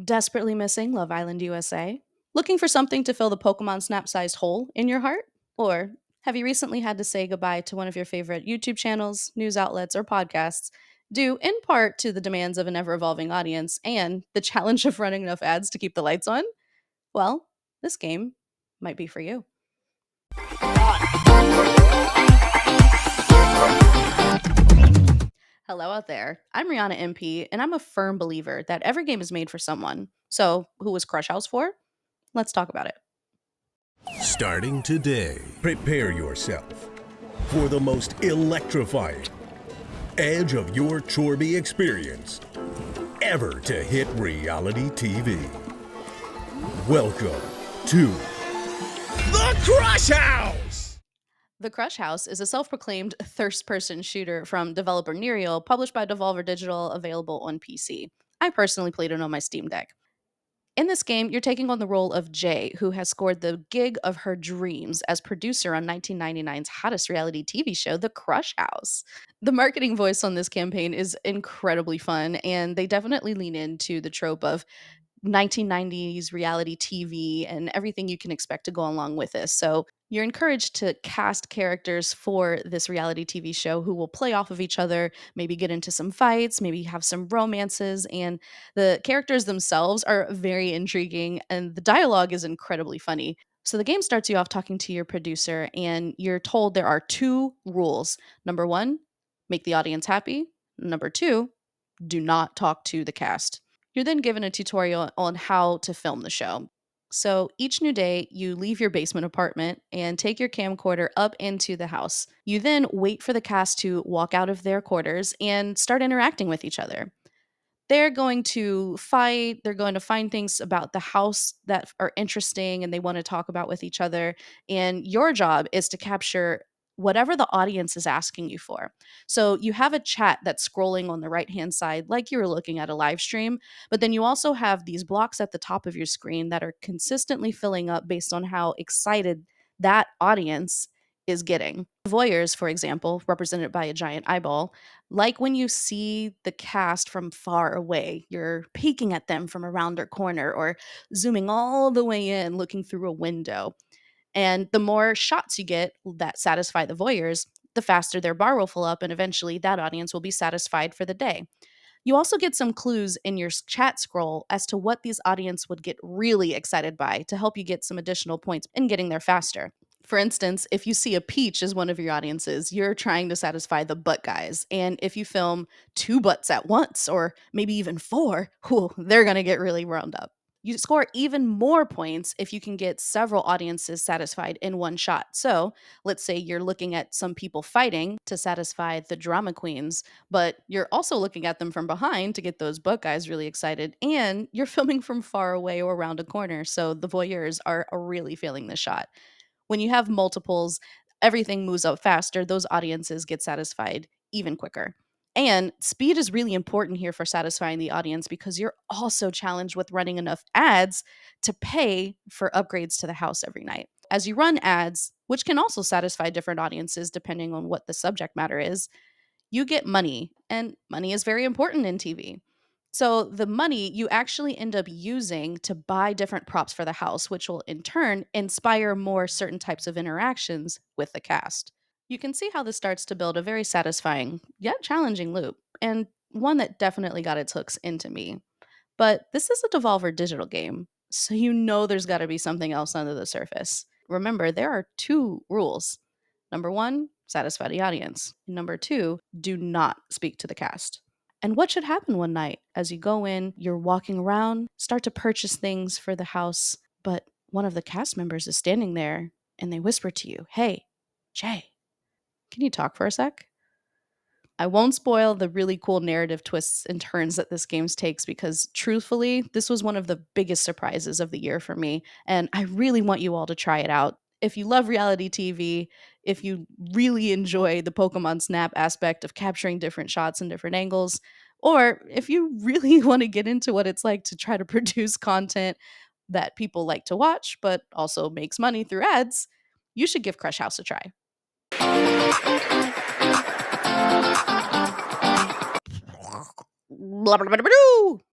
Desperately missing Love Island USA? Looking for something to fill the Pokemon Snap sized hole in your heart? Or have you recently had to say goodbye to one of your favorite YouTube channels, news outlets, or podcasts, due in part to the demands of an ever evolving audience and the challenge of running enough ads to keep the lights on? Well, this game might be for you. Hello out there. I'm Rihanna MP, and I'm a firm believer that every game is made for someone. So, who was Crush House for? Let's talk about it. Starting today, prepare yourself for the most electrifying edge of your Chorby experience ever to hit reality TV. Welcome to the Crush House! The Crush House is a self proclaimed thirst person shooter from developer Nereal, published by Devolver Digital, available on PC. I personally played it on my Steam Deck. In this game, you're taking on the role of Jay, who has scored the gig of her dreams as producer on 1999's hottest reality TV show, The Crush House. The marketing voice on this campaign is incredibly fun, and they definitely lean into the trope of 1990s reality TV and everything you can expect to go along with this. So you're encouraged to cast characters for this reality TV show who will play off of each other, maybe get into some fights, maybe have some romances. And the characters themselves are very intriguing, and the dialogue is incredibly funny. So the game starts you off talking to your producer, and you're told there are two rules. Number one, make the audience happy. Number two, do not talk to the cast. You're then given a tutorial on how to film the show. So each new day, you leave your basement apartment and take your camcorder up into the house. You then wait for the cast to walk out of their quarters and start interacting with each other. They're going to fight, they're going to find things about the house that are interesting and they want to talk about with each other. And your job is to capture whatever the audience is asking you for. So you have a chat that's scrolling on the right hand side, like you were looking at a live stream, but then you also have these blocks at the top of your screen that are consistently filling up based on how excited that audience is getting. Voyeurs, for example, represented by a giant eyeball, like when you see the cast from far away, you're peeking at them from around their corner or zooming all the way in, looking through a window. And the more shots you get that satisfy the voyeurs, the faster their bar will fill up, and eventually that audience will be satisfied for the day. You also get some clues in your chat scroll as to what these audience would get really excited by to help you get some additional points in getting there faster. For instance, if you see a peach as one of your audiences, you're trying to satisfy the butt guys. And if you film two butts at once, or maybe even four, whew, they're going to get really wound up. You score even more points if you can get several audiences satisfied in one shot. So, let's say you're looking at some people fighting to satisfy the drama queens, but you're also looking at them from behind to get those butt guys really excited, and you're filming from far away or around a corner, so the voyeurs are really feeling the shot. When you have multiples, everything moves up faster. Those audiences get satisfied even quicker. And speed is really important here for satisfying the audience because you're also challenged with running enough ads to pay for upgrades to the house every night. As you run ads, which can also satisfy different audiences depending on what the subject matter is, you get money, and money is very important in TV. So the money you actually end up using to buy different props for the house, which will in turn inspire more certain types of interactions with the cast. You can see how this starts to build a very satisfying yet challenging loop, and one that definitely got its hooks into me. But this is a Devolver Digital game, so you know there's got to be something else under the surface. Remember, there are two rules. Number one, satisfy the audience. Number two, do not speak to the cast. And what should happen one night as you go in, you're walking around, start to purchase things for the house, but one of the cast members is standing there and they whisper to you, "Hey, Jay, can you talk for a sec?" I won't spoil the really cool narrative twists and turns that this game takes because, truthfully, this was one of the biggest surprises of the year for me, and I really want you all to try it out. If you love reality TV, if you really enjoy the Pokemon Snap aspect of capturing different shots and different angles, or if you really want to get into what it's like to try to produce content that people like to watch but also makes money through ads, you should give Crush House a try. Blah, blah, blah, blah, blah.